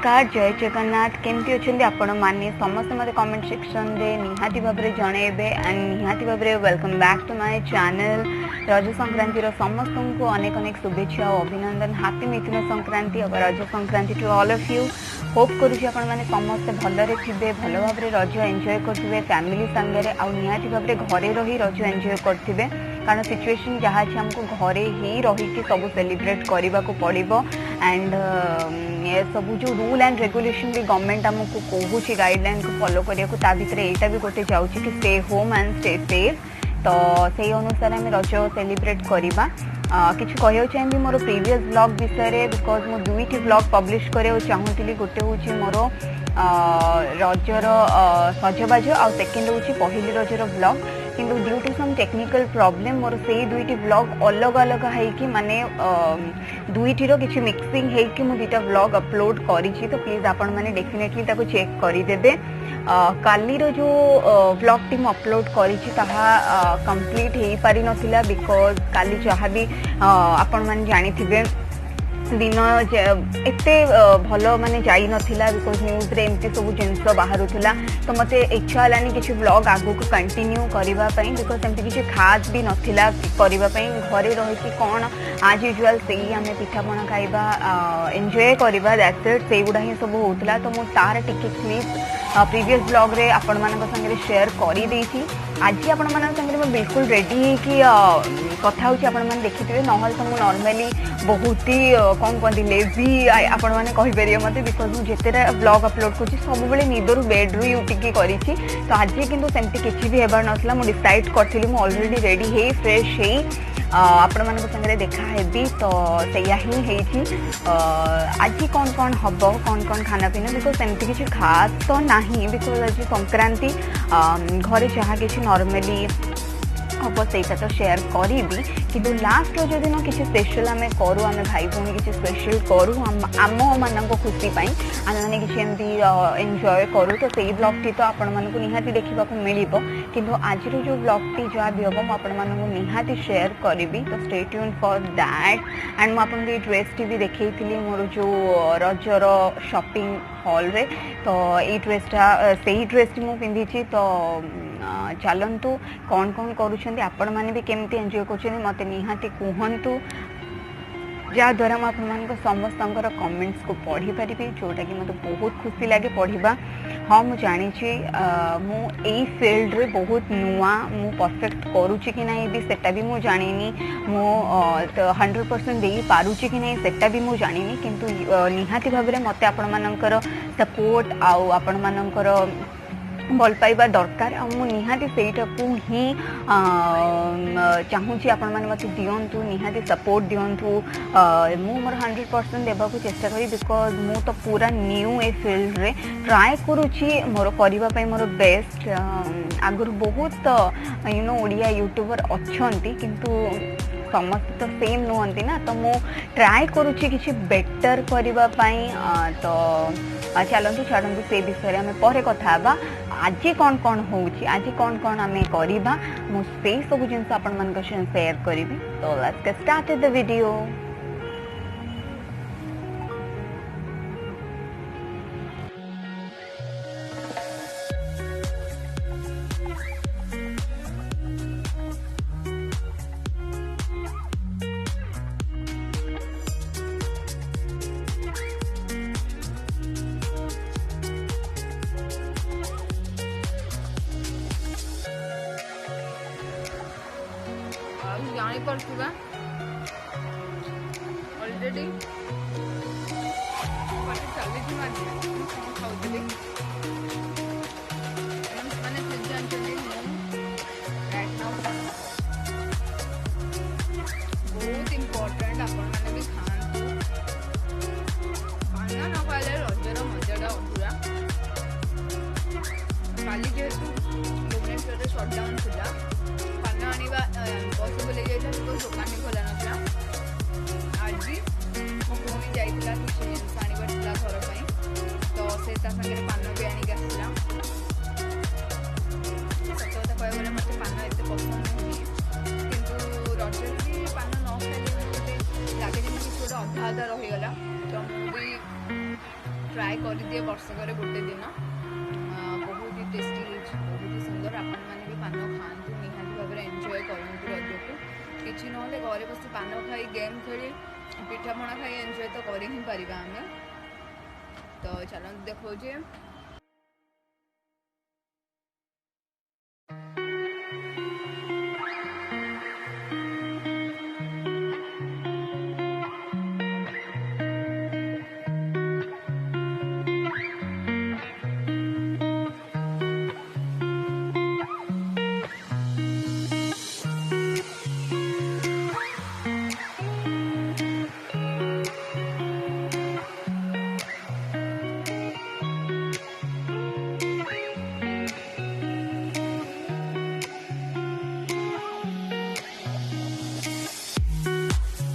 नमस्कार जय जगन्नाथ केमती अच्छे आपण मैंने समस्त मत कमेंट सेक्शन रे निहाती भाव में जनइबे एंड निहाती भाव में welcome back to my channel. Raja Sankranti समस्त को अनेक अनेक शुभेच्छा और अभिनंदन। हैप्पी मिथुन संक्रांति और Raja Sankranti to all of you. Hope करुँच आपने समस्ते भलरे थे भल भाव रज एंजॉय करेंगे फैमिली सांगे आ निहाती भाव में घरे रही रज एंजॉय करेंगे कारण सिचुएशन जहाँ अच्छे आमको घरे ही रही सब सेलिब्रेट करने को पड़ो एंड ये सब जो रूल एंड रेगुलेशन भी गवर्नमेंट आमको कहूँ गाइडलाइन को फॉलो करने को भितर यहाँ भी गोटे जाऊँ कि stay home and stay safe. तो से अनुसार आम रज सेलिब्रेट करवा किसी कहना चाहिए मोर प्रीवियस ब्लॉग विषय बिकज मु दुईटी ब्लॉग पब्लिश करा चाहूली गोटे हूँ मोर रजर सजबाज आ सेकेंड हूँ पहली रजर ब्लॉग किंतु due to some technical problem मोर से दुईटी ब्लॉग अलग अलग है माने दुईटीर किसी मिक्सिंग है मु दुईटा ब्लॉग अपलोड करी तो प्लीज आपण मैंने डेफिनेटली ताको चेक करदेवे। काली जो ब्लॉग टी अपलोड करी कंप्लीट हो पारि नथिला बिकॉज काली जहाँ भी आपण मैंने जानी दिन एते भल माने जाई नथिला बिकॉज न्यूज रे एमती सब जिनस बाहरुला तो मते इच्छा हलानी किसी ब्लॉग आगु को कंटिन्यू करबा पई बिकॉज एमती किसी खास भी नथिला करबा पई घरे रही कि कौन आज यूजुअल से ही आम पिठापणा खाइबा एंजॉय करबा दैट्स इट से गुडा ही सब होतला तो मु तार टिके क्लिप प्रीवियस ब्लॉग रे आपण मानक संगे शेयर करी देछि। आज आपण मानक संगे मैं बिल्कुल रेडी कि कथा होछि आपण माने देखिथिबे नहल तो मु नॉर्मली बहुत ही कौन कहते लेजी आपण मैंने कहीपर मत बिकज मुझे ब्लॉग अपलोड कर सब निदर बेड्रु उठिकी करी तो आज कितु सेमती किसी भी हेबार नाला मुझे डिसाइड करी मुझे अलरेडी रेडी है फ्रेश है आपण मान संगे देखा हेबी तो सैया ही आज कौन कौन हम कौन कौन खाना पीना बिकज सेमती किसी खास तो ना बिकज आज संक्रांति घरे जहाँ किसी नॉर्मली हम से तो शेयर करी कि लास्ट जो दिन किसी स्पेशल आम करूँ आम भाई भौणी किसी स्पेशल करूँ आम मान खुशी आम मैंने किसी एमती एंजॉय करूँ तो सही ब्लॉग टी तो आपण मानक निहाती देखा मिल कि आज जो ब्लॉग टी जहाँ भी हम मुझे निहाती शेयर करी तो stay tune for that and मुझे ड्रेस टी भी देखी मोर जो रजर शॉपिंग हॉल रे तो ये ड्रेसटा से ड्रेस टी मुझे पिंधि तो चलतु कौन कौन करुँच आपण मैंने भी केमती एंजॉय कर मत निहाती कहतु जहाँद्वारा मुझे समस्त कमेंट्स को पढ़ी पारि जोटा कि मत बहुत खुशी लगे पढ़ा। हाँ मुझे जानी मु फील्ड रे बहुत नुआ मु परफेक्ट करुच्ची कि ना भी सेटा भी मुझे जानी मु 100% दे पारुची कि नहीं सेटा भी मुझे जानी किंतु निहाती भाव में मत आपण मानकर सपोर्ट आउ आपण मानकर भल पाइबा दरकार निहाती सेटा को ही चाहूँगी आपण मैंने मत दिंतु निहाती सपोर्ट दिंतु मु मोर 100% देवा चेष्टा करी बिकज मु तो पूरा न्यू ए फील्ड रे ट्राए करुच्ची मोर करने मोर बेस्ट आगुरी बहुत यू नो ओडिया यूट्यूबर अच्छी किंतु समस्त तो सेम नुहति ना तो मु ट्राए करुच्ची किसी बेटर करने तो चलतु छाड़ू से विषय आम पर कथा आज कौन कौन होची आज कौन कौन आम करवा मुझे सब जिन आपण शेयर करी तो let's get started the video. जानी पड़ता ऑलरेडी चली खाऊली मैंने बहुत इम्पोर्टेंट आपने भी खातु पाना न खाले रजर मजाटा अधूरा काली जेहेतु भुवनेश्वर सटडाउन था पाना आने पॉसिबल हो जाता तो दुकान भी खोला ना आज भी मो भूमि जाइला किसी जिन आने घर तो से सागर पान भी आनिक आसला सत कथा कह गले मत पान एत पसंद नुहे कितु रजर भी पान न खाई लगे जमी किसी गोटे अधा अधा रहीगला तो मुझे ट्राए कर दिए वर्षकर गोटे दिन बहुत ही टेस्टी होती बहुत ही सुंदर आपण मैंने भी पान खातु निहाती भाव में एंजॉय करूँ रज को किसी ना घरे बस पान खाई गेम खेली पिठापणा खाई एंजॉय तो कर ही पारिबा आमे तो चलो देखो